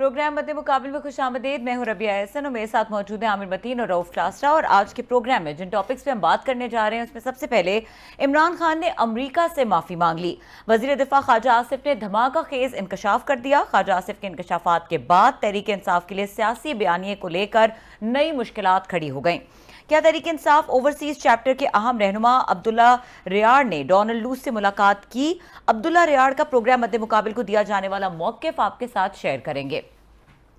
Programme मद्दे मुकाबले में खुशामदीद। मैं हूं रबिया एहसन और मेरे साथ मौजूद हैं आमिर मतीन और रऊफ लास्टा। और आज के प्रोग्राम में जिन टॉपिक्स पे हम बात करने जा रहे हैं उसमें सबसे पहले इमरान खान ने अमरीका से माफी मांग ली। वजीर दिफा ख्वाजा आसिफ ने धमाका खेज इंकशाफ कर दिया। ख्वाजा आसिफ के इंकशाफात के बाद तहरीक इंसाफ के लिए सियासी बयानिए को लेकर नई मुश्किलात खड़ी हो गई। क्या तहरीक इंसाफ ओवरसीज चैप्टर के अहम रहनुमा अब्दुल्ला रियाड़ ने डोनाल्ड लूस से मुलाकात की? अब्दुल्ला रियाड़ का प्रोग्राम मद्दे मुकाबिल को दिया जाने वाला मौक़िफ़ आपके साथ शेयर करेंगे।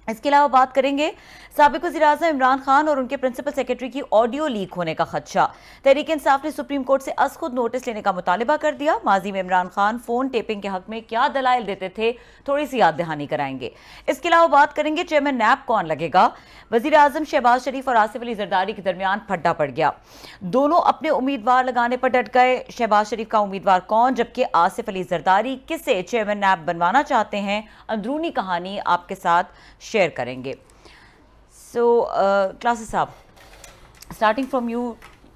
इसके अलावा बात करेंगे साबिक वज़ीर-ए-आज़म इमरान खान और उनके प्रिंसिपल सेक्रेटरी की ऑडियो लीक होने का खदशा। तहरीक इंसाफ ने सुप्रीम कोर्ट से अज़ खुद नोटिस लेने का मुतालिबा कर दिया। माजी में इमरान खान फोन टेपिंग के हक में क्या दलाइल देते थे, थोड़ी सी याद दहानी कराएंगे। इसके अलावा बात करेंगे चेयरमैन नैब कौन लगेगा। वज़ीर-ए-आज़म शहबाज शरीफ और आसिफ अली जरदारी के दरमियान फड्डा पड़ गया। दोनों अपने उम्मीदवार लगाने पर डट गए। शहबाज शरीफ का उम्मीदवार कौन, जबकि आसिफ अली जरदारी किसे चेयरमैन नैब बनवाना चाहते हैं, अंदरूनी कहानी आपके साथ शेयर करेंगे। सो क्लासेस साहब, स्टार्टिंग फ्रॉम यू,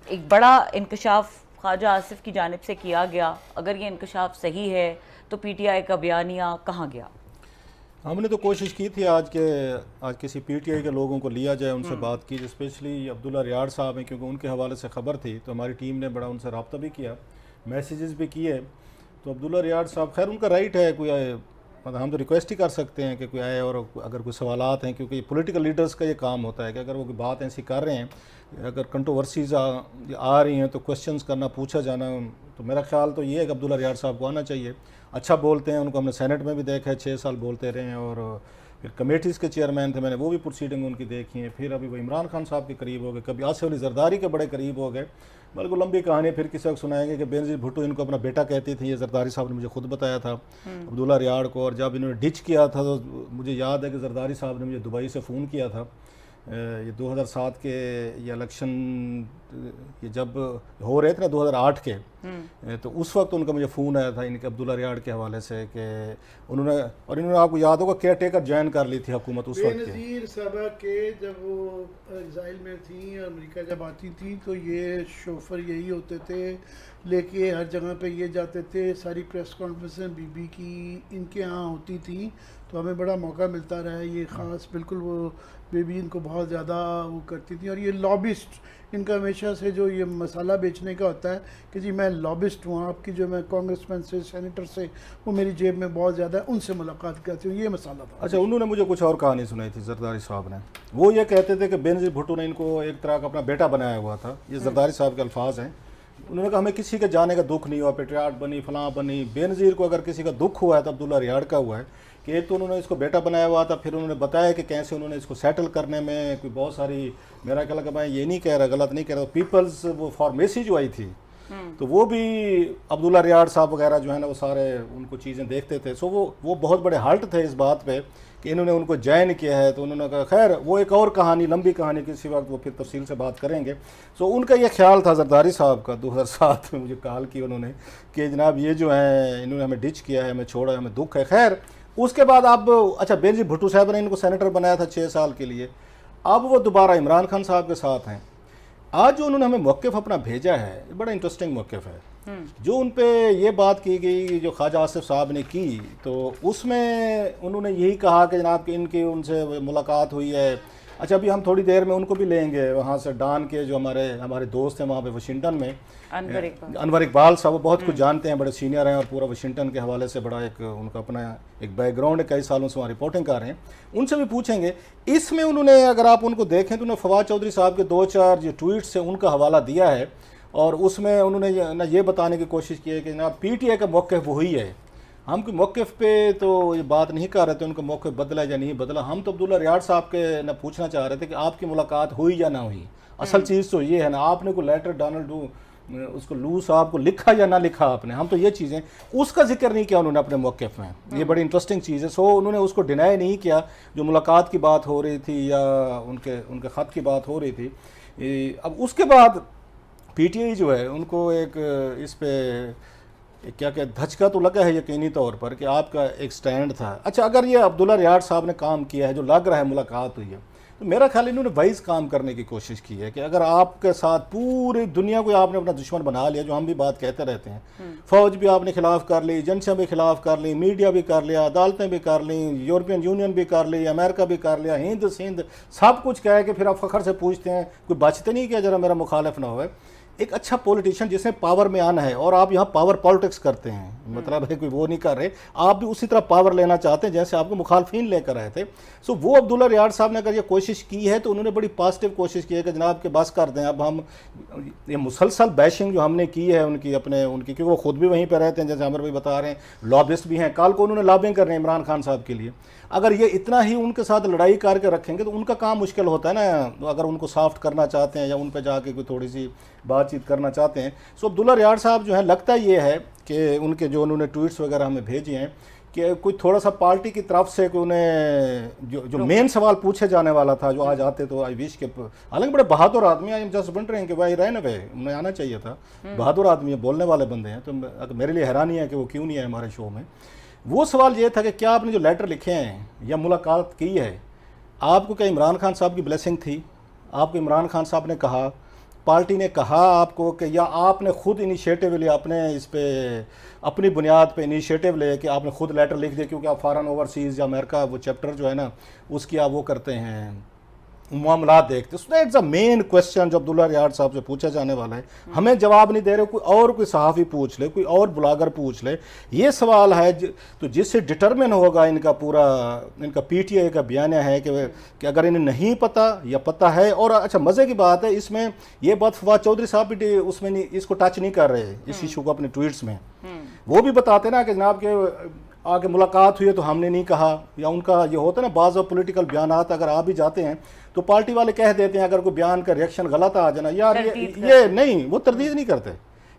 एक बड़ा इंकशाफ ख्वाजा आसिफ की जानिब से किया गया। अगर ये इंकशाफ सही है तो पीटीआई का बयानिया कहाँ गया? हमने तो कोशिश की थी आज किसी पीटीआई के लोगों को लिया जाए, उनसे बात की, स्पेशली अब्दुल्ला रियाड़ साहब हैं, क्योंकि उनके हवाले से ख़बर थी। तो हमारी टीम ने बड़ा उनसे रब्ता भी किया, मैसेजेस भी किए। तो अब्दुल्ला रियाड़ साहब, खैर उनका राइट है, कोई आए, मतलब हम तो रिक्वेस्ट ही कर सकते हैं कि कोई आए और अगर कोई सवालात हैं, क्योंकि पॉलिटिकल लीडर्स का ये काम होता है कि अगर वो कोई बात ऐसी कर रहे हैं, अगर कंट्रोवर्सीज आ रही हैं तो क्वेश्चंस करना, पूछा जाना। तो मेरा ख्याल तो ये है कि अब्दुल्ला रियाड़ साहब को आना चाहिए। अच्छा बोलते हैं, उनको हमने सेनेट में भी देखा है, 6 साल बोलते रहे हैं। और फिर कमेटीज़ के चेयरमैन थे, मैंने वो भी प्रोसीडिंग उनकी देखी है। फिर अभी वो इमरान खान साहब के करीब हो गए, कभी आसिफ अली जरदारी के बड़े करीब हो गए। बल्कि लंबी कहानी फिर किसी वक्त सुनाएंगे कि बेनज़ीर भुट्टो इनको अपना बेटा कहती थी। ये जरदारी साहब ने मुझे खुद बताया था अब्दुल्ला रियाड़ को। और जब इन्होंने डिच किया था तो मुझे याद है कि जरदारी साहब ने मुझे दुबई से फ़ोन किया था। ये 2007 के ये इलेक्शन ये जब हो रहे थे ना 2008 के, तो उस वक्त उनका मुझे फ़ोन आया था इनके अब्दुल्ला रियाड़ के हवाले से कि इन्होंने आपको याद होगा केयर टेकर ज्वाइन कर ली थी हुकूमत उस वक्त बेनज़ीर साहबा के, जब वो एग्ज़ाइल में थी, अमेरिका जब आती थी तो ये शोफर यही होते थे, लेके हर जगह पे ये जाते थे। सारी प्रेस कॉन्फ्रेंसें बीबी की इनके यहाँ होती थी, तो हमें बड़ा मौका मिलता रहा है। ये ख़ास बिल्कुल वो बेबी इनको बहुत ज़्यादा वो करती थी। और ये लॉबिस्ट, इनका हमेशा से जो ये मसाला बेचने का होता है कि जी मैं लॉबिस्ट हूँ, आपकी जो मैं कांग्रेसमैन से, सेनेटर से, वो मेरी जेब में बहुत ज़्यादा है, उनसे मुलाकात करती हूँ, ये मसाला था। अच्छा, उन्होंने मुझे कुछ और कहानी सुनाई थी जरदारी साहब ने। वो ये कहते थे कि बेनज़ीर भुट्टो ने इनको एक तरह का अपना बेटा बनाया हुआ था। ये जरदारी साहब के अल्फाज हैं। उन्होंने कहा हमें किसी के जाने का दुख नहीं हुआ, पेट्रियाट बनी, फलां बनी। बेनज़ीर को अगर किसी का दुख हुआ है तो अब्दुल्ला रियाड़ का हुआ है कि एक तो उन्होंने इसको बेटा बनाया हुआ था, फिर उन्होंने बताया कि कैसे उन्होंने इसको सेटल करने में कोई बहुत सारी, मेरा ख्याल है कि मैं ये नहीं कह रहा, गलत नहीं कह रहा, पीपल्स वो फार्मेसी जो आई थी तो वो भी अब्दुल्ला रियाड़ साहब वगैरह जो है ना वो सारे उनको चीज़ें देखते थे। सो वो बहुत बड़े हर्ट थे इस बात पे कि इन्होंने उनको ज्वाइन किया है। तो उन्होंने कहा खैर वो एक और कहानी, लंबी कहानी, किसी वक्त वो फिर तफसील से बात करेंगे। सो उनका ये ख्याल था जरदारी साहब का, 2007 में मुझे कॉल की उन्होंने कि जनाब ये जो है इन्होंने हमें डिच किया है, हमें छोड़ा है, हमें दुख है। खैर उसके बाद अब अच्छा, बेनज़ीर भुट्टो साहब ने इनको सेनेटर बनाया था 6 साल के लिए। अब वो दोबारा इमरान खान साहब के साथ हैं। आज जो उन्होंने हमें मौक़िफ़ अपना भेजा है, ये बड़ा इंटरेस्टिंग मौक़िफ़ है। जो उन पे ये बात की गई जो ख्वाजा आसिफ साहब ने की, तो उसमें उन्होंने यही कहा कि जनाब कि इनकी उनसे मुलाकात हुई है। अच्छा, अभी हम थोड़ी देर में उनको भी लेंगे वहाँ से, डान के जो हमारे दोस्त हैं वहाँ पे वाशिंगटन में, अनवर इकबाल साहब, वो बहुत कुछ जानते हैं, बड़े सीनियर हैं और पूरा वाशिंगटन के हवाले से बड़ा एक उनका अपना एक बैकग्राउंड है, कई सालों से वहाँ रिपोर्टिंग कर रहे हैं। उनसे भी पूछेंगे। इसमें उन्होंने, अगर आप उनको देखें तो उन्होंने फवाद चौधरी साहब के 2-4 जो ट्वीट्स से उनका हवाला दिया है और उसमें उन्होंने ये बताने की कोशिश की है कि ना पीटीआई का मौक़िफ़ वही है। हम कोई मौक़िफ़ पे तो ये बात नहीं कर रहे थे उनका मौक़िफ़ बदला या नहीं बदला। हम तो अब्दुल्ला रियाड़ साहब के ना पूछना चाह रहे थे कि आपकी मुलाकात हुई या ना हुई। असल चीज़ तो ये है ना, आपने कोई लेटर डोनाल्ड उसको लू साहब को लिखा या ना लिखा आपने, हम तो ये चीज़ें, उसका जिक्र नहीं किया उन्होंने अपने मौक़िफ़ में। ये बड़ी इंटरेस्टिंग चीज़ है। सो उन्होंने उसको डिनाई नहीं किया। जो मुलाकात की बात हो रही थी या उनके ख़त की बात हो रही थी। अब उसके बाद पीटीआई जो है उनको एक इस पे क्या धचका तो लगा है यकीनी तौर पर कि आपका एक स्टैंड था। अच्छा, अगर ये अब्दुल्ला रियाड़ साहब ने काम किया है, जो लग रहा है मुलाकात हुई है, तो मेरा ख्याल इन्होंने वाइज काम करने की कोशिश की है कि अगर आपके साथ पूरी दुनिया को आपने अपना दुश्मन बना लिया, जो हम भी बात कहते रहते हैं, फौज भी आपने खिलाफ कर ली, एजेंसियां भी खिलाफ कर ली, मीडिया भी कर लिया, अदालतें भी कर ली, यूरोपियन यूनियन भी कर ली, अमेरिका भी कर लिया, हिंद सिंध सब कुछ कह के फिर आप फखर से पूछते हैं कोई बचते नहीं किया जरा मेरा मुखालिफ ना हो। एक अच्छा पॉलिटिशियन जिसने पावर में आना है, और आप यहाँ पावर पॉलिटिक्स करते हैं, मतलब है कोई वो नहीं कर रहे, आप भी उसी तरह पावर लेना चाहते हैं जैसे आपको मुखालफिन लेकर आए थे। सो वो अब्दुल्ला रियाद साहब ने अगर ये कोशिश की है तो उन्होंने बड़ी पॉजिटिव कोशिश की है कि जनाब के बस कर दें, अब हम ये मुसलसल बैशिंग जो हमने की है उनकी क्योंकि वो खुद भी वहीं पर रहते हैं, जैसे अमर भाई बता रहे हैं, लॉबिस्ट भी हैं, कल को उन्होंने लॉबिंग कर रहे हैं इमरान खान साहब के लिए। अगर ये इतना ही उनके साथ लड़ाई करके रखेंगे तो उनका काम मुश्किल होता है ना, अगर उनको सॉफ्ट करना चाहते हैं या उन पर जाके कोई थोड़ी सी बातचीत करना चाहते हैं। सो अब्दुल्ला रियाद साहब जो है, लगता ये है कि उनके जो उन्होंने ट्वीट्स वगैरह हमें भेजे हैं कि कोई थोड़ा सा पार्टी की तरफ से उन्हें जो मेन सवाल पूछे जाने वाला था, जो आज आते तो आई विश के, हालांकि बड़े बहादुर आदमी, आई एम जस्ट बन रहे हैं कि भाई रहे ना भाई, उन्हें आना चाहिए था, बहादुर आदमी है, बोलने वाले बंदे हैं, तो मेरे लिए हैरानी है कि वो क्यों नहीं है हमारे शो में। वो सवाल ये था कि क्या आपने जो लेटर लिखे हैं या मुलाकात की है, आपको क्या इमरान खान साहब की ब्लेसिंग थी? आपको इमरान खान साहब ने कहा, पार्टी ने कहा आपको कि, या आपने खुद इनिशिएटिव लिया, अपने इस पे अपनी बुनियाद पे इनिशिएटिव ले कि आपने खुद लेटर लिख दिया, क्योंकि आप फॉरेन ओवरसीज़ या अमेरिका वो चैप्टर जो है ना उसकी आप वो करते हैं, मामला देखते। So that's a main question जो अब्दुल्ला रियाद साहब से पूछा जाने वाला है। हमें जवाब नहीं दे रहे, कोई सहाफ़ी पूछ ले, कोई और ब्लॉगर पूछ ले, ये सवाल है तो जिससे डिटरमिन होगा इनका पूरा, इनका पीटीआई का बयान है कि अगर इन्हें नहीं पता या पता है। और अच्छा मज़े की बात है इसमें, ये बात फवाद चौधरी साहब भी उसमें नहीं, इसको टच नहीं कर रहे इस इशू को अपने ट्वीट्स में। वो भी बताते ना कि जनाब के आगे मुलाकात हुई है तो हमने नहीं कहा, या उनका ये होता है ना बाज़ पॉलिटिकल बयान अगर आ भी जाते हैं तो पार्टी वाले कह देते हैं, अगर कोई बयान का रिएक्शन गलत आ जाना, यार ये नहीं, वो तरदीद नहीं करते,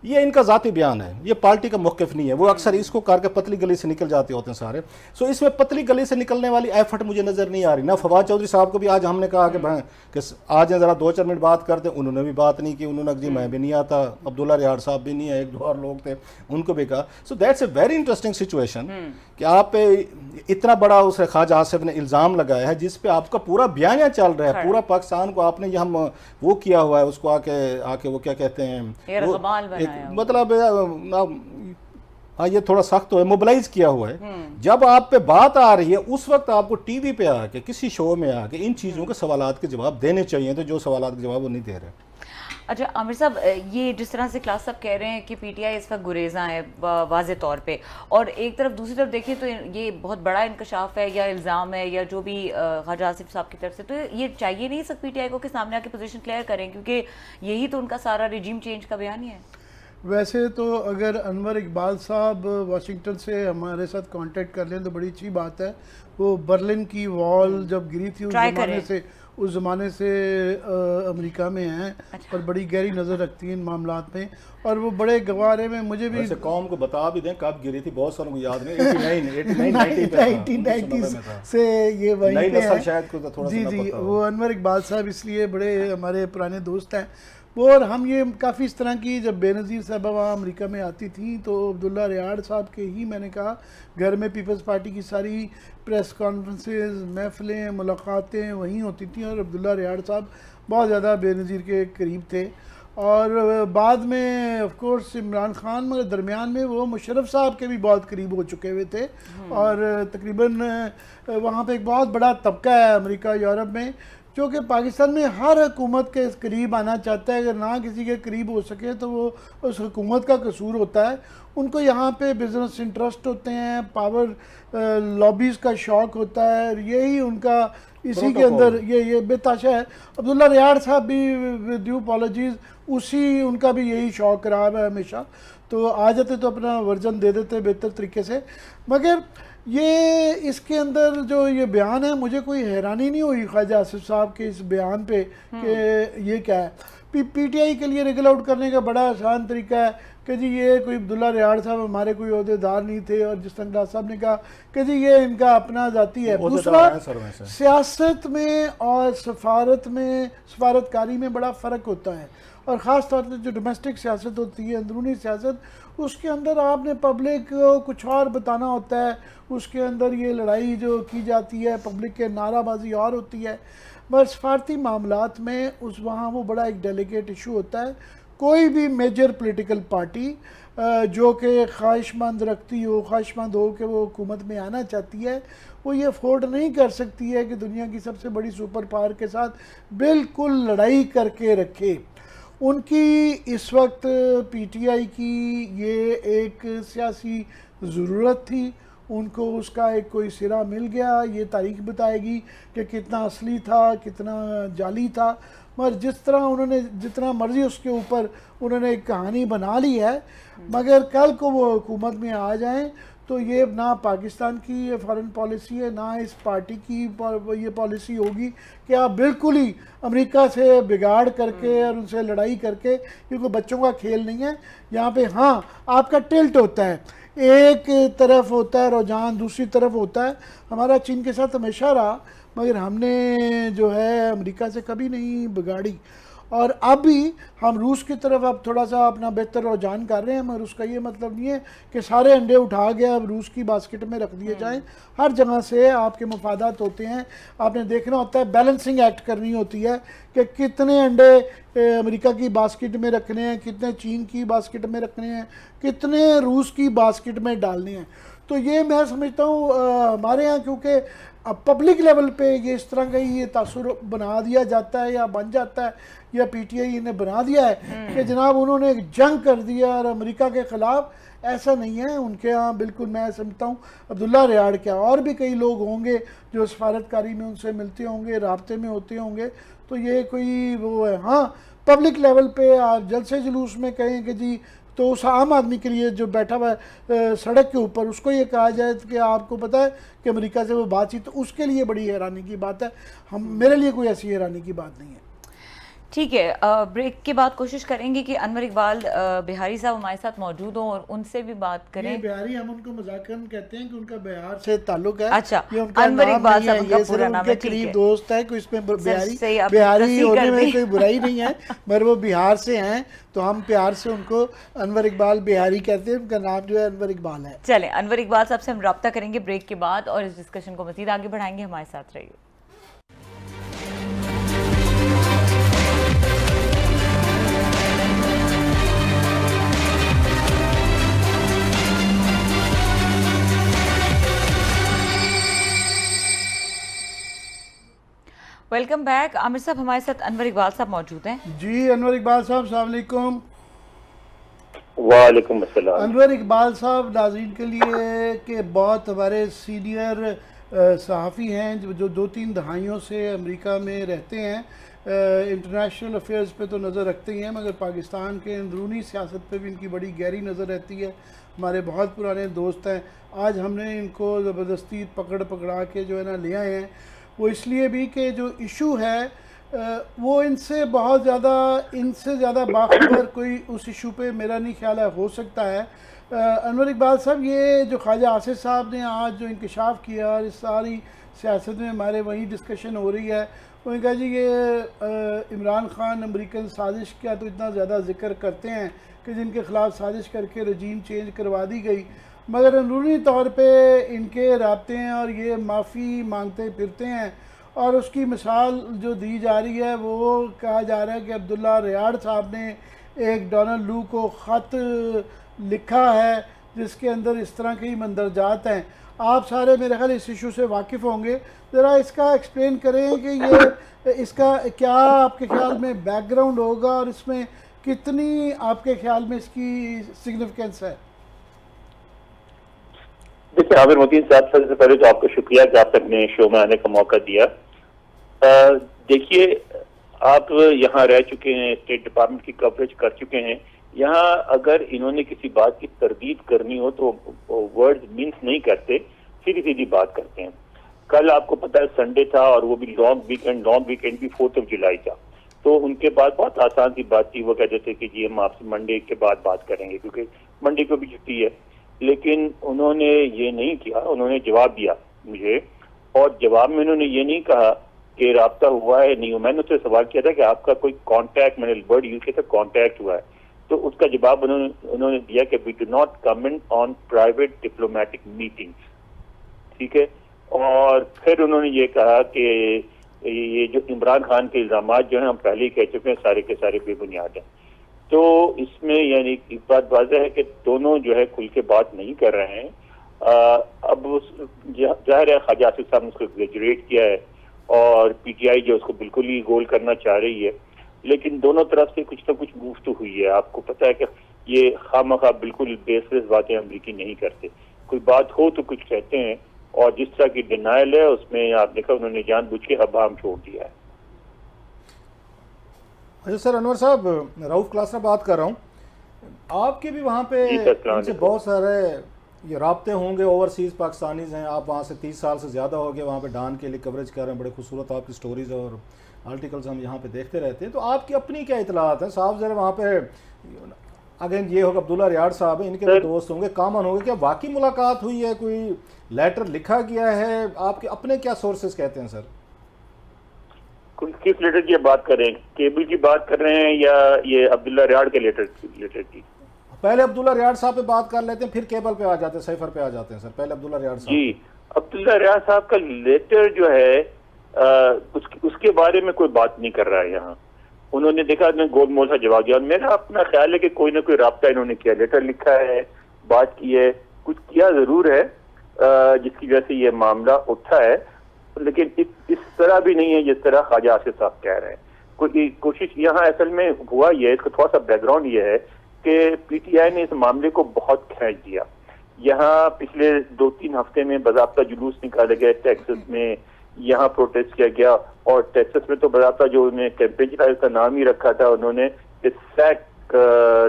ये इनका ज़ाती बयान है, ये पार्टी का मौक़िफ़ नहीं है। वो अक्सर इसको करके पतली गली से निकल जाते होते हैं सारे। सो इसमें पतली गली से निकलने वाली एफर्ट मुझे नज़र नहीं आ रही। ना फवाद चौधरी साहब को भी आज हमने कहा कि आज ज़रा 2-4 मिनट बात करते, उन्होंने भी बात नहीं की, उन्होंने जी मैं भी नहीं आता, अब्दुल्ला रियाद साहब भी नहीं है, 1-2 और लोग थे, उनको भी कहा। So that's a very interesting situation कि आप पे इतना बड़ा उस ख्वाजा आसिफ ने इल्ज़ाम लगाया है जिस पे आपका पूरा बयानिया चल रहा है, पूरा पाकिस्तान को आपने ये हम वो किया हुआ है, उसको आके वो क्या कहते हैं, मतलब हाँ ये थोड़ा सख्त तो है, मोबिलाइज किया हुआ है। जब आप पे बात आ रही है उस वक्त आपको टीवी पे आके, किसी शो में आके इन चीज़ों के सवालात के जवाब देने चाहिए, तो जो सवालात के जवाब वो नहीं दे रहे। अच्छा आमिर साहब, ये जिस तरह से क्लास साहब कह रहे हैं कि पीटीआई इस वक्त गुरेज़ा है वाज़े तौर पे, और एक तरफ दूसरी तरफ देखें तो ये बहुत बड़ा इंकशाफ है या इल्ज़ाम है या जो भी ख्वाजा आसिफ साहब की तरफ से, तो ये चाहिए नहीं सब पीटीआई को कि सामने आके पोजीशन क्लियर करें, क्योंकि यही तो उनका सारा रिजीम चेंज का बयान ही है। वैसे तो अगर अनवर इकबाल साहब वाशिंगटन से हमारे साथ कांटेक्ट कर लें तो बड़ी अच्छी बात है। वो बर्लिन की वॉल जब गिरी थी उस ज़माने से अमेरिका में हैं। अच्छा। और बड़ी गहरी नज़र रखती हैं इन मामलात में, और वो बड़े गवारे में मुझे भी वैसे कौम को बता भी दें कब गिरी थी, बहुत सालों को याद नहीं, 1990 से ये वहीं पे है शायद को थोड़ा जी जी। वो अनवर इकबाल साहब इसलिए बड़े हमारे पुराने दोस्त हैं वो, और हम ये काफ़ी इस तरह की, जब बेनज़ीर साहबा वहाँ अमेरिका में आती थी तो अब्दुल्ला रियाद साहब के ही मैंने कहा घर में पीपल्स पार्टी की सारी प्रेस कॉन्फ्रेंसेस, महफिलें, मुलाकातें वहीं होती थी, और अब्दुल्ला रियाद साहब बहुत ज़्यादा बेनज़ीर के करीब थे। और बाद में ऑफ कोर्स इमरान खान, मगर दरमियान में वो मुशर्रफ साहब के भी बहुत करीब हो चुके हुए थे, और तकरीबन वहाँ पे एक बहुत बड़ा तबका है अमेरिका यूरोप में जो कि पाकिस्तान में हर हुकूमत के करीब आना चाहता है। अगर ना किसी के करीब हो सके तो वो उस हुकूमत का कसूर होता है। उनको यहाँ पे बिजनेस इंटरेस्ट होते हैं, पावर लॉबीज़ का शौक़ होता है, यही उनका इसी के अंदर ये बेताशा है। अब्दुल्ला रियाद साहब भी विद ड्यू अपॉलजीज़ उसी, उनका भी यही शौक़ रहा है हमेशा, तो आ जाते तो अपना वर्जन दे देते बेहतर तरीके से। मगर ये इसके अंदर जो ये बयान है, मुझे कोई हैरानी नहीं हुई ख्वाजा आसिफ साहब के इस बयान पे कि ये क्या है। पीटीआई के लिए रेगुल आउट करने का बड़ा आसान तरीका है कि जी ये कोई अब्दुल्ला रियाद साहब हमारे कोई ओहदेदार नहीं थे, और जिस तरह साहब ने कहा कि जी ये इनका अपना जाती है। दूसरा, सियासत में और सफारतकारी में बड़ा फ़र्क होता है, और ख़ास तौर पर जो डोमेस्टिक सियासत होती है, अंदरूनी सियासत, उसके अंदर आपने पब्लिक को कुछ और बताना होता है, उसके अंदर ये लड़ाई जो की जाती है, पब्लिक के नाराबाजी और होती है। बस सफारती मामलात में उस वहाँ वो बड़ा एक डेलिकेट इशू होता है। कोई भी मेजर पॉलिटिकल पार्टी जो कि ख्वाहिशमंद रखती हो, ख्वाहिशमंद हो कि वो हुकूमत में आना चाहती है, वो ये अफोर्ड नहीं कर सकती है कि दुनिया की सबसे बड़ी सुपर पावर के साथ बिल्कुल लड़ाई करके रखे। उनकी इस वक्त पीटीआई की ये एक सियासी ज़रूरत थी, उनको उसका एक कोई सिरा मिल गया। ये तारीख बताएगी कि कितना असली था, कितना जाली था, मगर जिस तरह उन्होंने जितना मर्ज़ी उसके ऊपर उन्होंने एक कहानी बना ली है, मगर कल को वो हुकूमत में आ जाएं तो ये ना पाकिस्तान की ये फॉरेन पॉलिसी है, ना इस पार्टी की ये पॉलिसी होगी कि आप बिल्कुल ही अमेरिका से बिगाड़ करके और उनसे लड़ाई करके, क्योंकि बच्चों का खेल नहीं है यहाँ पे। हाँ, आपका टिल्ट होता है, एक तरफ होता है रुझान, दूसरी तरफ होता है। हमारा चीन के साथ हमेशा रहा, मगर हमने जो है अमेरिका से कभी नहीं बिगाड़ी। और अब भी हम रूस की तरफ अब थोड़ा सा अपना बेहतर रुझान कर रहे हैं, मगर उसका ये मतलब नहीं है कि सारे अंडे उठा के अब रूस की बास्केट में रख दिए जाएं। हर जगह से आपके मफादात होते हैं, आपने देखना होता है, बैलेंसिंग एक्ट करनी होती है कि कितने अंडे अमेरिका की बास्केट में रखने हैं, कितने चीन की बास्केट में रखने हैं, कितने रूस की बास्केट में डालने हैं। तो ये मैं समझता हूँ हमारे यहाँ, क्योंकि अब पब्लिक लेवल पे ये इस तरह का ये तासुर बना दिया जाता है या बन जाता है, या पीटीआई ने बना दिया है कि जनाब उन्होंने एक जंग कर दिया और अमेरिका के ख़िलाफ़। ऐसा नहीं है उनके यहाँ, बिल्कुल मैं समझता हूँ अब्दुल्ला रियाड़ क्या और भी कई लोग होंगे जो सफारतकारी में उनसे मिलते होंगे, राब्ते में होते होंगे, तो ये कोई वो है। हाँ, पब्लिक लेवल पे आप जलसे जुलूस में कहें कि जी, तो उस आम आदमी के लिए जो बैठा हुआ सड़क के ऊपर, उसको ये कहा जाए कि आपको पता है कि अमेरिका से वो बातचीत, तो उसके लिए बड़ी हैरानी की बात है। मेरे लिए कोई ऐसी हैरानी की बात नहीं है। ठीक है, ब्रेक के बाद कोशिश करेंगे कि अनवर इकबाल बिहारी साहब हमारे साथ मौजूद हों और उनसे भी बात करें। ये बिहारी हम उनको मजाकन कहते हैं कि उनका बिहार से ताल्लुक है। अच्छा, ये उनका अनवर इकबाल साहब उनका ये पूरा नाम है, उनके ठीक करीब है। दोस्त है, कोई इसमें सही, बिहारी होने में कोई बुराई नहीं है, मगर वो बिहार से हैं तो हम प्यार से उनको अनवर इकबाल बिहारी कहते हैं। उनका नाम जो है अनवर इकबाल है। चलें, अनवर इकबाल साहब से हम रब्ता करेंगे ब्रेक के बाद और इस डिस्कशन को मजीद आगे बढ़ाएंगे। हमारे साथ रहिए। Welcome back. आमिर साहब, हमारे साथ अनवर इकबाल साहब मौजूद हैं। जी अनवर इकबाल साहब, अस्सलाम वालेकुम। वालेकुम अस्सलाम। अनवर इकबाल साहब नाज़रीन के लिए कि बहुत हमारे सीनियर सहाफ़ी हैं जो 2-3 दहाइयों से अमेरिका में रहते हैं, इंटरनेशनल अफेयर्स पे तो नज़र रखते ही हैं, मगर पाकिस्तान के अंदरूनी सियासत पे भी इनकी बड़ी गहरी नज़र रहती है। हमारे बहुत पुराने दोस्त हैं। आज हमने इनको ज़बरदस्ती पकड़ा के जो है ना ले आए हैं, वो इसलिए भी कि जो इशू है वो इनसे ज़्यादा बाखबर कोई उस इशू पे मेरा नहीं ख्याल है हो सकता है। अनवर इकबाल साहब, ये जो ख्वाजा आसिफ साहब ने आज जो इंकशाफ किया और इस सारी सियासत में हमारे वही डिस्कशन हो रही है, उन्होंने कहा जी ये इमरान खान अमेरिकन साजिश का तो इतना ज़्यादा जिक्र करते हैं कि जिनके ख़िलाफ़ साजिश करके रजीम चेंज करवा दी गई, मगर अंदरूनी तौर पे इनके राब्ते हैं और ये माफ़ी मांगते फिरते हैं। और उसकी मिसाल जो दी जा रही है वो कहा जा रहा है कि अब्दुल्ला रियाड़ साहब ने एक डोनाल्ड लू को ख़त लिखा है जिसके अंदर इस तरह के ही मंदरजात हैं। आप सारे मेरे ख्याल इस इशू से वाकिफ़ होंगे, ज़रा इसका एक्सप्लेन करें कि ये इसका क्या आपके ख्याल में बैकग्राउंड होगा और इसमें कितनी आपके ख्याल में इसकी सिग्निफिकेंस है। देखिए आमिर मोतीन साहब, सबसे पहले तो आपका शुक्रिया कि आपने अपने शो में आने का मौका दिया। देखिए, आप यहाँ रह चुके हैं, स्टेट डिपार्टमेंट की कवरेज कर चुके हैं। यहाँ अगर इन्होंने किसी बात की तरदीद करनी हो तो वर्ड्स मीन्स नहीं करते, सीधी सीधी बात करते हैं। कल आपको पता है संडे था और वो भी लॉन्ग वीकेंड भी 4 जुलाई था, तो उनके बाद बहुत आसान सी बात थी। वो कहते थे कि जी हम आपसे मंडे के बाद बात करेंगे क्योंकि मंडे को भी छुट्टी है। लेकिन उन्होंने ये नहीं किया, उन्होंने जवाब दिया मुझे, और जवाब में उन्होंने ये नहीं कहा कि राब्ता हुआ है नहीं हुआ। मैंने उससे सवाल किया था कि आपका कोई कांटेक्ट, मैंने वर्ड यूज किया था कांटेक्ट हुआ है, तो उसका जवाब उन्होंने दिया कि we do not comment on private diplomatic meetings. ठीक है, और फिर उन्होंने ये कहा कि ये जो इमरान खान के इल्जाम जो हैं हम पहले ही कह चुके हैं सारे के सारे बेबुनियाद हैं। तो इसमें यानी एक बात वाज़ह है कि दोनों जो है खुल के बात नहीं कर रहे हैं। अब जाहिर है ख्वाजा आसिफ साहब ने उसको एग्जैजरेट किया है और पीटीआई जो उसको बिल्कुल ही गोल करना चाह रही है, लेकिन दोनों तरफ से कुछ ना कुछ मूव तो हुई है। आपको पता है कि ये खामखा बिल्कुल बेसलेस बातें अमरीकी नहीं करते, कोई बात हो तो कुछ कहते हैं, और जिस तरह की डिनाइल है उसमें आप देखा उन्होंने जानबूझ के अबाम छोड़ दिया है। अच्छा सर, अनवर साहब, रऊफ क्लासरा बात कर रहा हूँ। आपके भी वहाँ पे इनसे बहुत सारे ये राब्ते होंगे, ओवरसीज़ पाकिस्तानीज़ हैं, आप वहाँ से 30 साल से ज़्यादा हो गए वहाँ पे डान के लिए कवरेज कर रहे हैं, बड़े खूबसूरत आपकी स्टोरीज़ और आर्टिकल्स हम यहाँ पे देखते रहते हैं। तो आपकी अपनी क्या इतलात हैं साहब? ज़रा वहाँ पे अगेन ये होगा अब्दुल्ला रियाड़ साहब हैं, इनके भी दोस्त होंगे, कामन होंगे, क्या वाकई मुलाकात हुई है, कोई लेटर लिखा गया है? आपके अपने क्या सोर्सेज कहते हैं सर? किस लेटर की बात कर रहे हैं? केबल की बात कर रहे हैं या ये अब्दुल्ला रियाड़ के लेटर की? पहले अब्दुल्ला रियाड़ साहब पे बात कर लेते हैं, फिर केबल पे आ जाते हैं, सैफर पे आ जाते हैं सर। पहले अब्दुल्ला रियाड़ साहब। जी, अब्दुल्ला रियाड़ साहब का लेटर जो है उसके बारे में कोई बात नहीं कर रहा है यहाँ। उन्होंने देखा ने गोलमोल सा जवाब दिया, और मेरा अपना ख्याल है कि कोई ना कोई राब्ता इन्होंने किया, लेटर लिखा है, बात की है, कुछ किया जरूर है जिसकी वजह से ये मामला उठा है, लेकिन इस तरह भी नहीं है जिस तरह ख्वाजा आसिफ साहब कह रहे हैं। कोई कोशिश यहाँ असल में हुआ ये है, इसका थोड़ा सा बैकग्राउंड ये है कि पीटीआई ने इस मामले को बहुत खींच दिया। यहाँ पिछले 2-3 हफ्ते में बाज़ाब्ता जुलूस निकाले गए, टेक्सास में यहाँ प्रोटेस्ट किया गया, और टेक्सास में तो बाज़ाब्ता जो उन्हें कैंपेन चला उसका नाम ही रखा था उन्होंने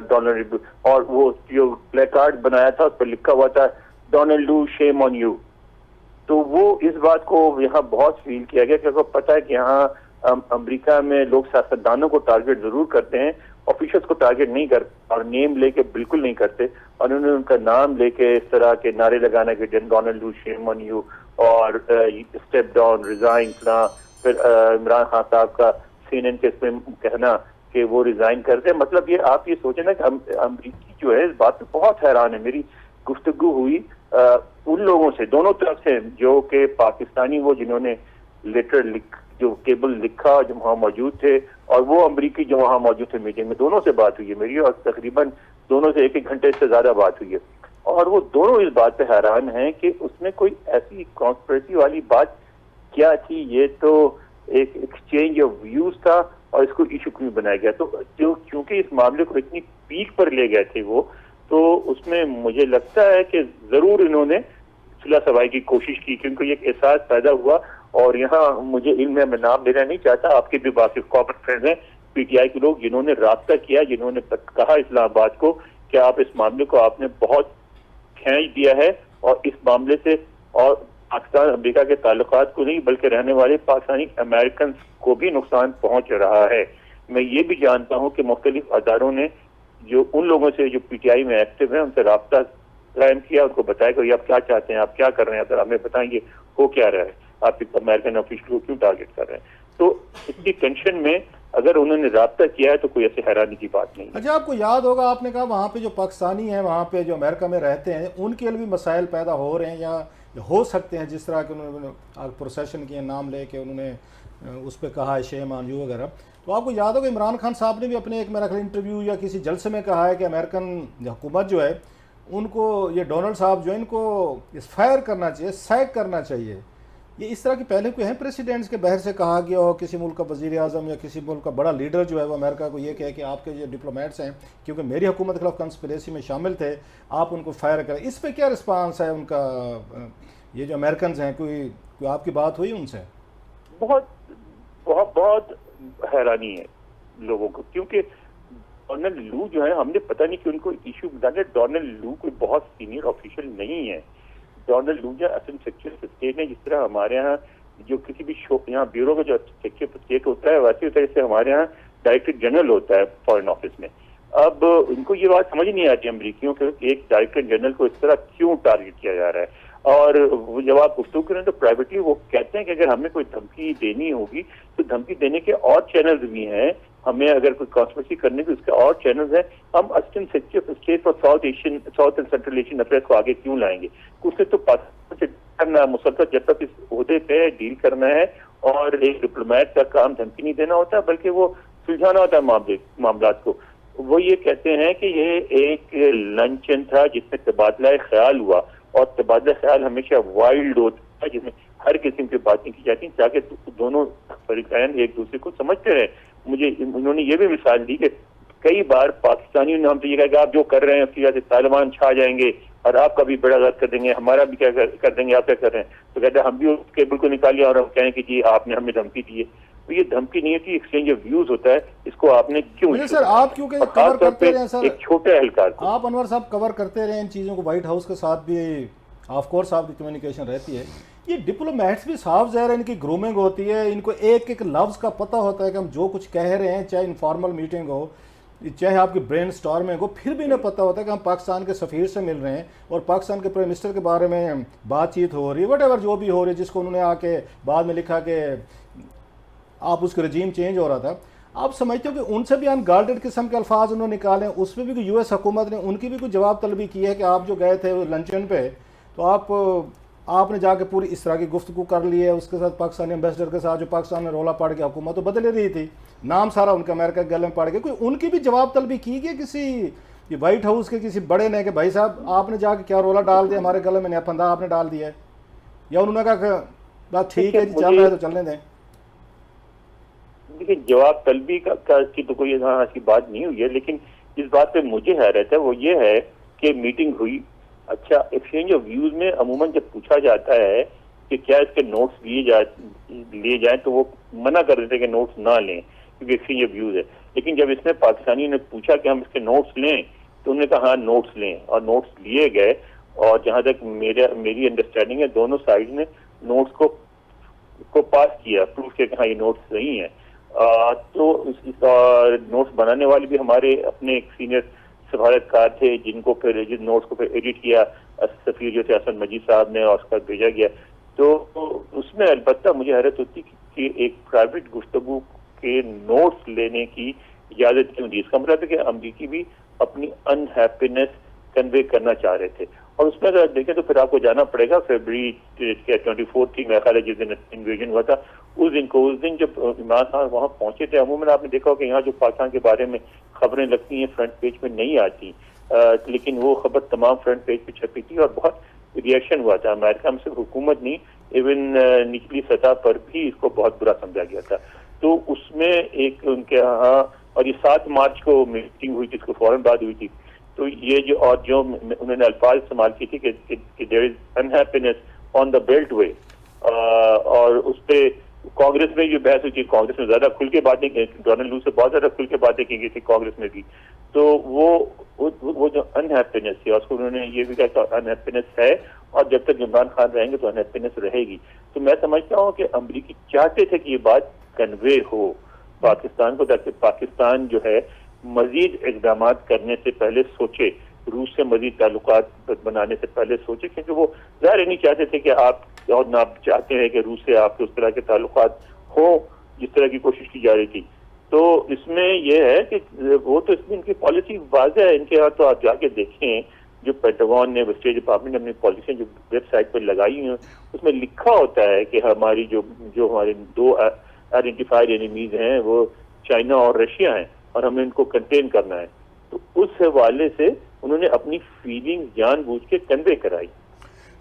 डोनाल्ड, और वो जो प्ले कार्ड बनाया था उस पर लिखा हुआ था डोनाल्ड शेम ऑन यू। तो वो इस बात को यहाँ बहुत फील किया गया, क्योंकि पता है कि यहाँ अमेरिका में लोग सियासतदानों को टारगेट जरूर करते हैं, ऑफिशियल्स को टारगेट नहीं करते, और नेम लेके बिल्कुल नहीं करते। और उन्होंने उनका नाम लेके इस तरह के नारे लगाना कि डोनाल्ड शेम ऑन यू, और स्टेप डाउन, रिजाइन करना, फिर इमरान खान साहब का सीएनएन के इसमें कहना कि वो रिजाइन कर दे। मतलब ये आप ये सोचे ना कि अमरीकी जो है इस बात पे बहुत हैरान है। मेरी गुफ्तगू हुई उन लोगों से दोनों तरफ से जो कि पाकिस्तानी वो जिन्होंने लेटर जो केबल लिखा, जो वहाँ मौजूद थे, और वो अमरीकी जो वहाँ मौजूद थे मीटिंग में, दोनों से बात हुई है मेरी, और तकरीबन दोनों से 1-1 घंटे से ज्यादा बात हुई है। और वो दोनों इस बात पे हैरान हैं कि उसमें कोई ऐसी कॉन्स्पिरेसी वाली बात क्या थी। ये तो एक एक्सचेंज ऑफ व्यूज था और इसको इशू क्यों बनाया गया। तो क्योंकि इस मामले को इतनी पीक पर ले गए थे वो, तो उसमें मुझे लगता है कि जरूर इन्होंने सुलह सवाई की कोशिश की, क्योंकि एक एहसास पैदा हुआ। और यहाँ मुझे इल्म है, मैं नाम लेना नहीं चाहता, आपके भी वाकिफ कॉमन फ्रेंड्स हैं पीटीआई के लोग जिन्होंने राब्ता किया, जिन्होंने कहा इस्लामाबाद को कि आप इस मामले को आपने बहुत खींच दिया है, और इस मामले से और पाकिस्तान अमेरिका के ताल्लुकात को नहीं बल्कि रहने वाले पाकिस्तानी अमेरिकन को भी नुकसान पहुंच रहा है। मैं ये भी जानता हूं कि मुख्तलिफ अदारों ने जो उन लोगों से जो पीटीआई में एक्टिव है उनसे राब्ता कायम किया, उनको बताया कि आप क्या चाहते हैं, आप क्या कर रहे हैं, अगर हमें बताएंगे हो क्या रहा है, आप एक अमेरिकन ऑफिशियल को क्यों टारगेट कर रहे हैं। तो इतनी टेंशन में अगर उन्होंने राब्ता किया है तो कोई ऐसी हैरानी की बात नहीं है। अच्छा, आपको याद होगा आपने कहा वहाँ पे जो पाकिस्तानी हैं, वहाँ पे जो अमेरिका में रहते हैं, उनके लिए भी मसाइल पैदा हो रहे हैं या हो सकते हैं, जिस तरह के उन्होंने प्रोसेशन किए, नाम लेके उन्होंने उस पर कहा है शेम ऑन यू वगैरह। तो आपको याद होगा इमरान खान साहब ने भी अपने एक मेरा इंटरव्यू या किसी जलसे में कहा है कि अमेरिकन हुकूमत जो है उनको ये डोनाल्ड साहब जो है इनको फायर करना चाहिए, सैक करना चाहिए। ये इस तरह के पहले कोई हैं प्रेसिडेंट्स के बहर से कहा गया हो, किसी मुल्क का वज़ीर आज़म या किसी मुल्क का बड़ा लीडर जो है वो अमेरिका को ये कहे कि आपके जो डिप्लोमेट्स हैं क्योंकि मेरी हुकूमत के खिलाफ कंस्पिरेसी में शामिल थे, आप उनको फायर करें। इस पर क्या रिस्पांस है उनका? ये जो अमेरिकन हैं, कोई आपकी बात हुई उनसे? बहुत बहुत बहुत हैरानी है लोगों को, क्योंकि डोनाल्ड लू जो है, हमने पता नहीं कि उनको इशू बताने। डोनाल्ड लू कोई बहुत सीनियर ऑफिशियल नहीं है। डोनाल्ड लू जो असिस्टेंट सेक्रेटरी ऑफ स्टेट है, जिस तरह हमारे यहाँ जो किसी भी यहाँ ब्यूरो का जो सेक्रेटरी ऑफ स्टेट होता है वैसे होता है जैसे हमारे यहाँ डायरेक्टर जनरल होता है फॉरेन ऑफिस में। अब उनको ये बात समझ नहीं आती अमरीकियों के एक डायरेक्टर जनरल को इस तरह क्यों टारगेट किया जा रहा है। और जब आप गुफ्तगू करें तो प्राइवेटली वो कहते हैं कि अगर हमें कोई धमकी देनी होगी तो धमकी देने के और चैनल्स भी हैं, हमें अगर कोई कॉन्स्पिरेसी करने की उसके और चैनल्स हैं। हम assistant secretary of state for south and central Asian affairs को आगे क्यों लाएंगे? उससे तो पाकिस्तान से करना मुसलसल जब तक इस ओहदे पे डील करना है, और एक डिप्लोमेट का काम धमकी नहीं देना होता बल्कि वो सुलझाना होता है मामला को। वो ये कहते हैं कि ये एक लंचन था जिसमें तबादला ख्याल हुआ, और तबादला ख्याल हमेशा वाइल्ड होता है जिसमें हर किस्म की बातें की जाती हैं ताकि दोनों फरीकैन एक दूसरे को समझते रहे। मुझे उन्होंने ये भी मिसाल दी कि कई बार पाकिस्तानियों ने हमसे ये कहा कि आप जो कर रहे हैं उसकी वजह से तालिबान छा जाएंगे और आपका भी बड़ा गलत कर देंगे, हमारा भी क्या कर देंगे, आप क्या कर रहे हैं? तो कहते हैं हम भी उस केबल को निकालिए और हम कहें कि जी आपने हमें धमकी दी है। तो ये धमकी नहीं है कि एक्सचेंज ऑफ व्यूज होता है, इसको आपने क्यों? सर आप क्योंकि कवर करते रहे सर, एक छोटे एहलकार को आप अनवर साहब कवर करते रहे इन चीज़ों को, व्हाइट हाउस के साथ भी ऑफ कोर्स आपकी कम्युनिकेशन रहती है। ये डिप्लोमेट्स भी साफ ज़ाहिर है इनकी ग्रूमिंग होती है, इनको एक एक लफ्ज़ का पता होता है कि हम जो कुछ कह रहे हैं, चाहे इनफॉर्मल मीटिंग हो चाहे आपकी ब्रेन स्टॉर्मिंग हो, फिर भी इन्हें पता होता है कि हम पाकिस्तान के सफ़ीर से मिल रहे हैं और पाकिस्तान के प्राइम मिनिस्टर के बारे में बातचीत हो रही है, वट जो भी हो रही है, जिसको उन्होंने आके बाद में लिखा कि आप उसका रजीम चेंज हो रहा था। आप समझते हो कि उनसे भी अनगार्डेड किस्म के अल्फाज उन्होंने निकाले, उसमें भी यूएस हुकूमत ने उनकी भी कोई जवाब तलबी की है कि आप जो गए थे लंचन पे तो आपने जाके पूरी इस तरह की गुफ्तगू कर ली है उसके साथ, पाकिस्तानी एम्बेसडर के साथ, जो पाकिस्तान में रोला पड़ के हुकूमत तो बदल रही थी, नाम सारा उनका अमेरिका के गले में पड़ गया। कोई उनकी भी जवाब तलबी की गई किसी व्हाइट हाउस के किसी बड़े ने कि भाई साहब आपने जाके क्या रोला डाल दिया हमारे गले में, फंदा आपने डाल दिया है, या उन्होंने कहा बात ठीक है जी चल रहा है तो चलने दें? देखिए जवाब तलबी की तो कोई ऐसी बात नहीं हुई है, लेकिन जिस बात पे मुझे हैरत है वो ये है कि मीटिंग हुई। अच्छा, एक्सचेंज ऑफ व्यूज में अमूमन जब पूछा जाता है कि क्या इसके नोट्स लिए जाए तो वो मना कर देते हैं कि नोट्स ना लें क्योंकि एक्सचेंज ऑफ व्यूज है। लेकिन जब इसने पाकिस्तानी ने पूछा कि हम इसके नोट्स लें तो उन्होंने कहा हाँ नोट्स लें, और नोट्स लिए गए। और जहां तक मेरी अंडरस्टैंडिंग है दोनों साइड ने नोट्स को पास किया, प्रूफ किया कि हाँ ये नोट्स सही हैं। तो नोट्स बनाने वाले भी हमारे अपने एक सीनियर सफारतकार थे जिन नोट्स को फिर एडिट किया सफीर जो थे हसन मजीद साहब ने और उसका भेजा गया। तो उसमें अलबत्ता मुझे हैरत होती कि एक प्राइवेट गुफ्तगू के नोट्स लेने की इजाजत क्यों दी। इसका मतलब है कि अमरीकी भी अपनी अनहैप्पीनेस कन्वे करना चाह रहे थे। और उसमें अगर देखें तो फिर आपको जाना पड़ेगा फरवरी 24 थी मेरा ख्याल है जिस दिन इन्वेजन हुआ था, उस दिन जब इमरान खान वहाँ पहुंचे थे। अमूमन आपने देखा हो कि यहाँ जो पाकिस्तान के बारे में खबरें लगती हैं फ्रंट पेज पे नहीं आती, लेकिन वो खबर तमाम फ्रंट पेज पे छपी थी और बहुत रिएक्शन हुआ था। अमेरिका में सिर्फ हुकूमत नहीं, इवन निचली सतह पर भी इसको बहुत बुरा समझा गया था। तो उसमें एक उनके यहाँ, और ये 7 मार्च को मीटिंग हुई थी, इसको फौरन बाद हुई थी। तो ये जो उन्होंने अल्फाज इस्तेमाल की थी कि there is unhappiness on the belt way, और उस पर कांग्रेस में जो बहस हुई थी, कांग्रेस में ज्यादा खुल के बातें, डोनाल्ड लू से बहुत ज्यादा खुल के बातें की गई थी कांग्रेस में भी। तो वो जो अनहैप्पीनेस थी उसको उन्होंने ये भी कहा कि अनहैप्पीनेस है और जब तक इमरान खान रहेंगे तो अनहैप्पीनेस रहेगी। तो मैं समझता हूँ कि अमरीकी चाहते थे कि ये बात कन्वे हो पाकिस्तान को, ताकि पाकिस्तान जो है मजीद इकदाम करने से पहले सोचे, रूस से मजीद ताल्लुकात बनाने से पहले सोचे, क्योंकि वो ज़ाहिर नहीं चाहते थे कि आप और ना आप चाहते हैं कि रूस से आपके उस तरह के ताल्लुकात हो जिस तरह की कोशिश की जा रही थी। तो इसमें यह है कि वो तो इसमें इनकी पॉलिसी वाज़ेह है इनके यहाँ। तो आप जाके देखें जो पेंटागन ने, स्टेट डिपार्टमेंट ने अपनी पॉलिसी जो वेबसाइट पर लगाई हैं उसमें लिखा होता है कि हमारी जो हमारे 2 आइडेंटिफाइड एनिमीज हैं वो चाइना और रशिया हैं और हमें इनको कंटेन करना है। तो उस हवाले से उन्होंने अपनी फीलिंग जानबूझ के कन्वे कराई।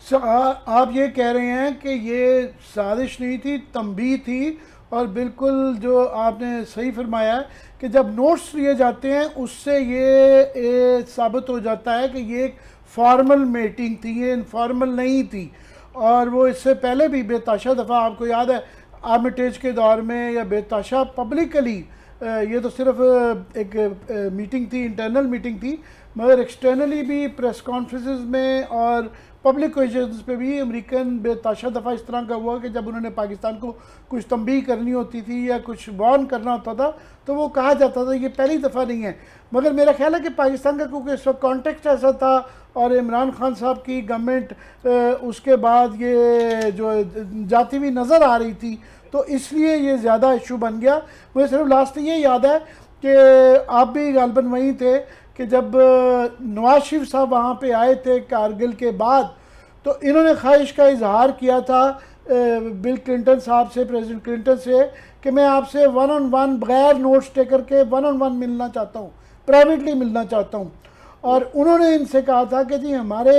आप ये कह रहे हैं कि ये साजिश नहीं थी, तंबीह थी, और बिल्कुल जो आपने सही फरमाया कि जब नोट्स लिए जाते हैं उससे ये साबित हो जाता है कि ये एक फॉर्मल मीटिंग थी, ये इनफॉर्मल नहीं थी। और वो इससे पहले भी बेताशा दफ़ा, आपको याद है आर्मिटेज के दौर में, या बेताशा पब्लिकली, ये तो सिर्फ एक मीटिंग थी, इंटरनल मीटिंग थी, मगर एक्सटर्नली भी प्रेस कॉन्फ्रेंसेस में और पब्लिक ओकेजन्स पे भी अमेरिकन बेताशा दफ़ा इस तरह का हुआ कि जब उन्होंने पाकिस्तान को कुछ तंबीह करनी होती थी या कुछ वार्न करना होता था तो वो कहा जाता था ये पहली दफ़ा नहीं है। मगर मेरा ख्याल है कि पाकिस्तान का क्योंकि इस वक्त कॉन्टेक्स्ट ऐसा था और इमरान खान साहब की गवर्नमेंट उसके बाद ये जो जाती हुई नज़र आ रही थी, तो इसलिए ये ज़्यादा इशू बन गया। मुझे सिर्फ लास्ट ये याद है कि आप भी गालबन वहीं थे कि जब नवाज शरीफ साहब वहाँ पे आए थे कारगिल के बाद, तो इन्होंने ख्वाहिश का इजहार किया था बिल क्लिंटन साहब से, प्रेसिडेंट क्लिंटन से, कि मैं आपसे 1-on-1 बगैर नोट्स टेकर के 1-on-1 मिलना चाहता हूँ, प्राइवेटली मिलना चाहता हूँ। और उन्होंने इनसे कहा था कि जी हमारे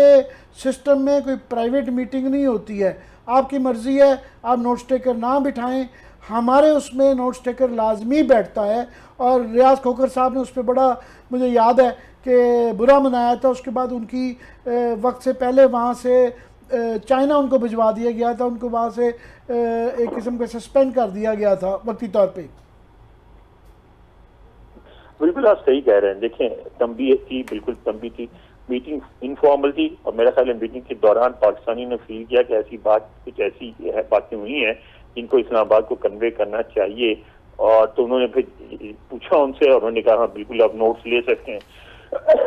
सिस्टम में कोई प्राइवेट मीटिंग नहीं होती है, आपकी मर्ज़ी है, आप नोट्स टेकर ना बिठाएं, हमारे उसमें नोट्स टेकर लाजमी बैठता है। और रियाज खोखर साहब ने उस पर बड़ा, मुझे याद है कि बुरा मनाया था। उसके बाद उनकी वक्त से पहले वहाँ से चाइना उनको भिजवा दिया गया था, उनको वहाँ से एक किस्म का सस्पेंड कर दिया गया था वक्ती तौर पे। बिल्कुल आप सही कह रहे हैं। देखें, तंबी थी, बिल्कुल तंबी थी, मीटिंग इनफॉर्मल थी, और मेरा ख्याल है मीटिंग के दौरान पाकिस्तानी ने फील किया कि ऐसी बात, कुछ ऐसी बातें हुई हैं जिनको इस्लामाबाद को कन्वे करना चाहिए। और तो उन्होंने फिर पूछा उनसे, और उन्होंने कहा हाँ बिल्कुल आप नोट्स ले सकते हैं।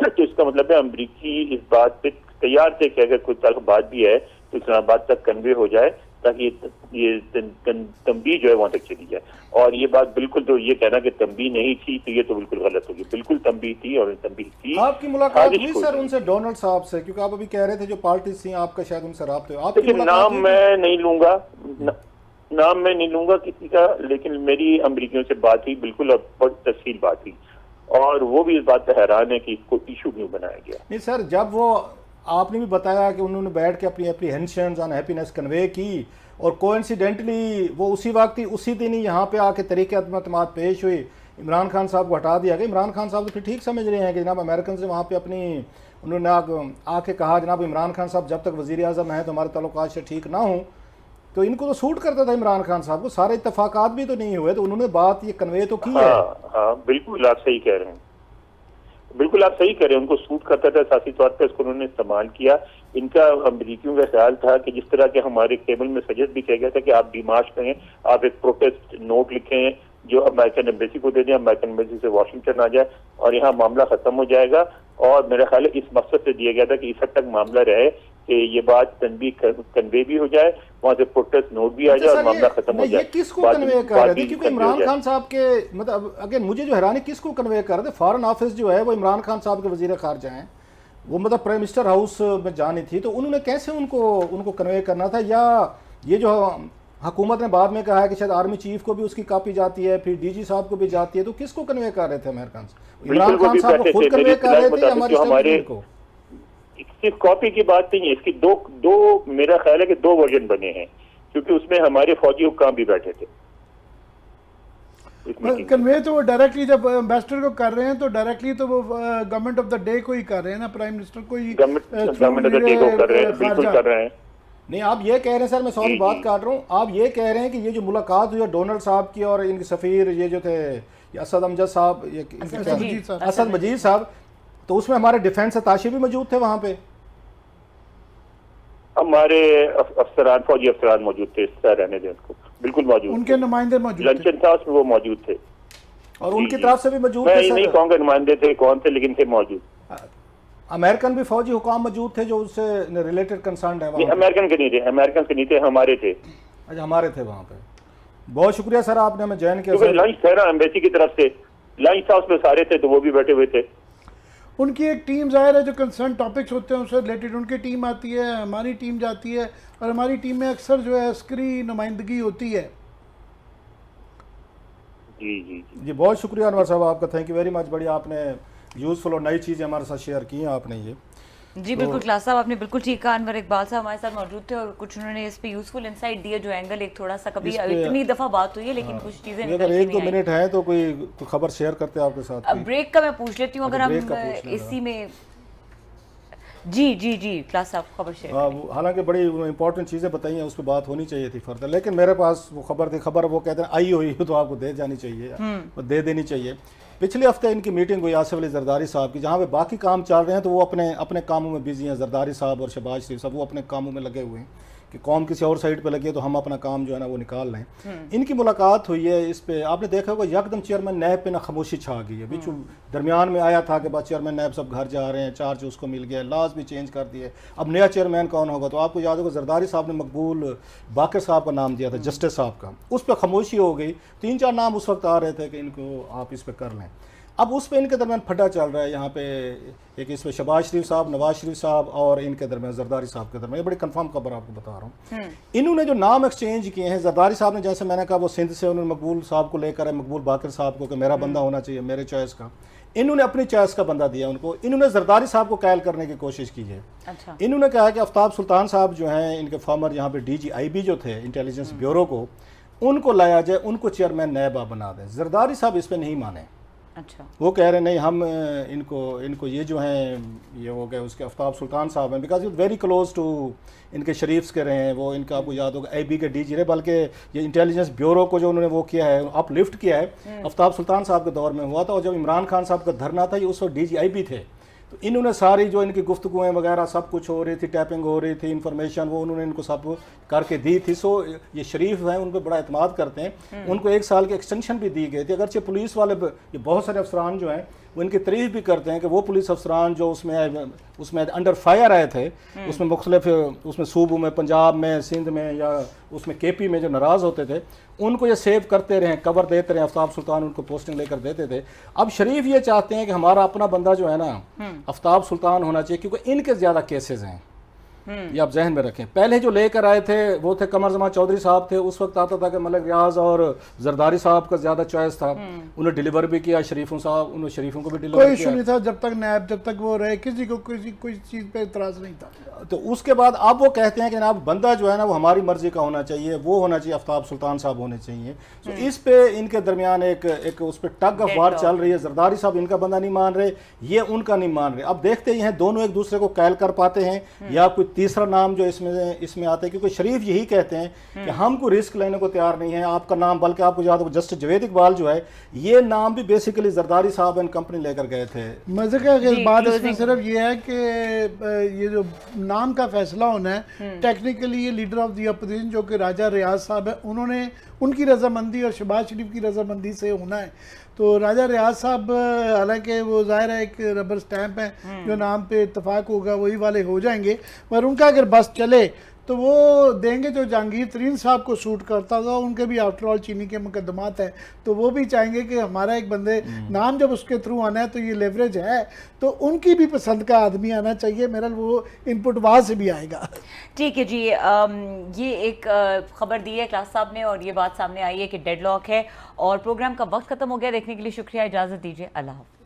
तो इसका मतलब है अमरीकी इस बात पे तैयार थे कि अगर कोई तल्ख बात भी है तो इस्लामाबाद तक कन्वे हो जाए, ताकि ये तंबी जो है वहां तक चली जाए। और ये बात बिल्कुल, तो ये कहना कि तंबी नहीं थी तो ये तो बिल्कुल गलत होगी, बिल्कुल तंबी थी, और तंबी थी। आपकी मुलाकात हुई सर उनसे, डोनाल्ड साहब से? क्योंकि आप अभी कह रहे थे जो पार्टी थी आपका शायद उनसे राब्ते हो। आपकी नाम मैं नहीं लूंगा, नाम मैं नहीं लूंगा किसी का, लेकिन मेरी अमरीकियों से बात हुई, बिल्कुल बहुत तफसील बात हुई, और वो भी इस बात पर हैरान है कि इसको इशू क्यों बनाया गया। नहीं सर, जब वो आपने भी बताया कि उन्होंने बैठ के अपनी एप्रीहेंशंस ऑन हैप्पीनेस कन्वे की, और कोइंसिडेंटली वो उसी वक्त ही उसी दिन ही यहाँ पे आके तरीके अदम पेश हुई, इमरान खान साहब को हटा दिया गया। इमरान खान साहब तो फिर ठीक समझ रहे हैं कि जनाब अमेरिकन से वहाँ पे अपनी, उन्होंने आके कहा जनाब इमरान खान साहब जब तक वज़ीर आज़म हैं तो हमारे ताल्लुकात से ठीक ना हो, तो इनको तो सूट करता था इमरान खान साहब को, सारे इत्तफाकात भी तो नहीं हुए, तो उन्होंने बात ये कन्वे तो की है। हाँ, बिल्कुल आप सही कह रहे हैं, बिल्कुल आप सही कह रहे हैं, उनको सूट करता था, साथी तौर पर इसको उन्होंने इस्तेमाल किया। इनका अमरीकियों का ख्याल था कि जिस तरह के हमारे टेबल में सजेस्ट भी किया गया था कि आप डिमार्च करें, आप एक प्रोटेस्ट नोट लिखें जो अमेरिकन एम्बेसी को दे दें, अमेरिकन एम्बेसी से वाशिंगटन आ जाए और यहाँ मामला खत्म हो जाएगा। और मेरा ख्याल है इस मकसद से दिया गया था कि इस हद तक मामला रहे कि ये बात कन्वे भी हो जाए, वहाँ से प्रोटेस्ट नोट भी आ जाए और मामला खत्म हो जाए। किसको कन्वे कर रहे थे? क्योंकि इमरान खान साहब के, मतलब अगेन मुझे जो हैरानी, किसको कन्वे कर रहे थे? फॉरेन ऑफिस जो है वो इमरान खान साहब के वजीर खारजा हैं, वो मतलब प्राइम मिनिस्टर हाउस में जानी थी, तो उन्होंने कैसे उनको कन्वे करना था? या ये जो हुकूमत ने बाद में कहा है कि शायद आर्मी चीफ को भी उसकी कॉपी जाती है, फिर डीजी साहब को भी जाती है, तो किसको कन्वे कर रहे थे अमेरिकन? इमरान खान साहब को खुद कन्वे कर रहे थे या हमारे को? सिर्फ कॉपी की बात नहीं है, इसकी दो मेरा ख्याल है कि दो वर्जन बने हैं, क्योंकि उसमें हमारे फौजी हुक्काम भी बैठे थे। कन्वे तो वो डायरेक्टली जब एम्बेसडर को कर रहे हैं तो डायरेक्टली तो वो गवर्नमेंट ऑफ द डे को ही कर रहे हैं ना, प्राइम मिनिस्टर को ही गवर्नमेंट ऑफ द डे को कर रहे हैं, बिल्कुल कर रहे हैं। नहीं, आप ये कह रहे हैं सर, मैं सॉरी बात काट रहा हूँ, आप ये कह रहे हैं कि ये जो मुलाकात हुई है डोनाल्ड साहब की और इनके सफीर ये जो थे असद अमजद साहब, असद मजीद साहब, तो उसमें हमारे डिफेंस अताशे भी मौजूद थे वहाँ पे? हमारे अफसरान, फौजी अफसरान मौजूद थे, रहने दें उनको, बिल्कुल मौजूद, उनके नुमाइंदे मौजूद थे, लंचन था उसमें वो मौजूद थे, और उनकी तरफ से भी मौजूद थे। मैं नहीं कहूँगा नुमाइंदे थे कौन थे, लेकिन थे मौजूद। अमेरिकन भी फौजी हुकाम मौजूद थे जो उससे रिलेटेड कंसर्न है? अमेरिकन के नहीं थे, अमेरिकन के नहीं थे, हमारे थे। अच्छा, हमारे थे वहाँ पे। बहुत शुक्रिया सर, आपने हमें ज्वाइन किया। लंच था ना एम्बेसी की तरफ से, लंच था उसमें सारे थे, तो वो भी बैठे हुए थे। उनकी एक टीम ज़ाहिर है जो कंसर्न टॉपिक्स होते हैं उससे रिलेटेड उनकी टीम आती है, हमारी टीम जाती है, और हमारी टीम में अक्सर जो है अस्करी नुमाइंदगी होती है। जी जी जी, बहुत शुक्रिया अनवर साहब आपका, थैंक यू वेरी मच। बड़ी आपने यूज़फुल और नई चीज़ें हमारे साथ शेयर की हैं आपने ये। जी बिल्कुल, क्लास साहब आपने बिल्कुल ठीक कहा। अनवर इकबाल साहब हमारे साथ मौजूद थे और कुछ उन्होंने इस पे यूजफुल इंसाइट दिया, जो एंगल एक थोड़ा सा कभी इतनी दफ़ा बात हुई है लेकिन कुछ चीज़ें अगर 1-2 मिनट है तो कोई खबर शेयर करते हैं आपके साथ। ब्रेक का मैं पूछ लेती हूँ, अगर हम इसी में जी क्लास साहब खबर शेयर। हालांकि बड़ी इंपॉर्टेंट चीज़ें बताई हैं, उस पर बात होनी चाहिए थी फर्दर, लेकिन मेरे पास वो खबर थी, खबर वो कहते हैं आई हुई तो आपको दे जानी चाहिए, वो दे देनी चाहिए। पिछले हफ्ते इनकी मीटिंग हुई आसिफ अली जरदारी साहब की, जहाँ पे बाकी काम चल रहे हैं तो वो अपने कामों में बिजी हैं, जरदारी साहब और शहबाज शरीफ साहब वो अपने कामों में लगे हुए हैं। कि कौम किसी और साइड पे लगी है तो हम अपना काम जो है ना वो निकाल लें। इनकी मुलाकात हुई है, इस पे आपने देखा होगा यकदम चेयरमैन नैब पे ना खामोशी छा गई है। बीच दरमियान में आया था कि बस चेयरमैन नैब सब घर जा रहे हैं, चार्ज उसको मिल गया, लाज भी चेंज कर दिए, अब नया चेयरमैन कौन होगा। तो आपको याद होगा जरदारी साहब ने मकबूल बाकर साहब का नाम दिया था, जस्टिस साहब का, उस पर खामोशी हो गई। 3-4 नाम उस वक्त आ रहे थे कि इनको आप इस पर कर लें। अब उस पर इनके दरमियान फटा चल रहा है। यहाँ पे एक इसमें शहबाज शरीफ साहब, नवाज शरीफ साहब और इनके दरमियान जरदारी साहब के दरमियान, ये बड़ी कंफर्म खबर आपको बता रहा हूँ। इन्होंने जो नाम एक्सचेंज किए हैं, जरदारी साहब ने, जैसे मैंने कहा, वो सिंध से उन्होंने मकबूल साहब को लेकर है, मकबूल बाकर साहब को, कि मेरा बंदा होना चाहिए मेरे चॉइस का। इन्होंने अपनी चॉइस का बंदा दिया उनको। इन्होंने जरदारी साहब को कायल करने की कोशिश की है। अच्छा। इन्होंने कहा कि आफ्ताब सुल्तान साहब जो हैं, इनके फॉर्मर यहाँ पे DGIB जो थे इंटेलिजेंस ब्यूरो को, उनको लाया जाए, उनको चेयरमैन नैब बना दें। जरदारी साहब इस पर नहीं माने। अच्छा। वो कह रहे नहीं, हम इनको ये जो हैं, ये हो गए उसके आफ्ताब सुल्तान साहब हैं, बिकॉज वेरी क्लोज टू इनके शरीफ्स के रहे हैं वो। इनका आपको याद होगा IB के DG रहे, बल्कि ये इंटेलिजेंस ब्यूरो को जो उन्होंने वो किया है, अपलिफ्ट किया है, आफ्ताब सुल्तान साहब के दौर में हुआ था। और जब इमरान खान साहब का धरना था, ये उस वक्त DGIB थे। तो इन्होंने सारी जो इनकी गुफ्तगुएँ वगैरह सब कुछ हो रही थी, टैपिंग हो रही थी, इन्फॉर्मेशन वो उन्होंने इनको सब करके दी थी। सो ये शरीफ हैं, उन पर बड़ा एतमाद करते हैं। उनको 1 साल की एक्सटेंशन भी दी गई थी। अगरचे पुलिस वाले, ये बहुत सारे अफसरान जो हैं वो इनकी तारीफ भी करते हैं कि वो पुलिस अफसरान जो उसमें अंडर फायर आए थे, उसमें मुख्तलिफ, उसमें सूबों में, पंजाब में, सिंध में, या उसमें KP में जो नाराज़ होते थे, उनको ये सेव करते रहे, कवर देते रहे। आफ्ताब सुल्तान उनको पोस्टिंग लेकर देते थे। अब शरीफ ये चाहते हैं कि हमारा अपना बंदा जो है ना, आफ्ताब सुल्तान होना चाहिए, क्योंकि इनके ज़्यादा केसेस हैं। ये आप जहन में रखें। पहले जो लेकर आए थे वो थे कमर जमान चौधरी साहब थे। उस वक्त आता था कि मलिक रियाज और जरदारी साहब का ज़्यादा चॉइस था। उन्हें डिलीवर भी किया, शरीफों साहब, उन्होंने शरीफों को भी डिलीवर कोई किया। इशू नहीं था जब तक नैब, जब तक वो रहे, किसी को कोई चीज़ पे इतराज़ नहीं था। तो उसके बाद अब वो कहते हैं कि जनाब बंदा जो है ना वो हमारी मर्जी का होना चाहिए, वो होना चाहिए, आफ्ताब सुल्तान साहब होने चाहिए। तो इस पे इनके दरमियान एक उस पर टग ऑफ वार चल रही है। जरदारी साहब इनका बंदा नहीं मान रहे, ये उनका नहीं मान रहे। अब देखते ही हैं दोनों एक दूसरे को कैल कर पाते हैं या कोई तीसरा नाम जो इसमें आता है। क्योंकि शरीफ यही कहते हैं कि हम कोई रिस्क लेने को तैयार नहीं है आपका नाम, बल्कि आपको याद हो जस्टिस जावेद इकबाल जो है, ये नाम भी बेसिकली जरदारी साहब एंड कंपनी लेकर गए थे। मजे का बात इसमें सिर्फ ये है कि ये जो नाम का फैसला होना है, टेक्निकली ये लीडर ऑफ दी अपोजिशन जो कि राजा रियाज साहब है, उन्होंने, उनकी रजामंदी और शहबाज शरीफ की रजामंदी से होना है। तो राजा रियाज साहब, हालांकि वो ज़ाहिर है एक रबर स्टैंप है, जो नाम पे इत्तेफाक होगा वही वाले हो जाएंगे, पर उनका अगर बस चले तो वो देंगे जो जहांगीर तरीन साहब को सूट करता था। उनके भी आफ्टर ऑल चीनी के मुकदमात हैं, तो वो भी चाहेंगे कि हमारा एक बंदे नाम जब उसके थ्रू आना है तो ये लेवरेज है, तो उनकी भी पसंद का आदमी आना चाहिए। मेरा वो इनपुट वहाँ से भी आएगा। ठीक है जी। ये एक खबर दी है क्लास साहब ने और ये बात सामने आई है कि डेडलॉक है और प्रोग्राम का वक्त खत्म हो गया। देखने के लिए शुक्रिया, इजाज़त दीजिए, अल्लाह हाफ़िज़।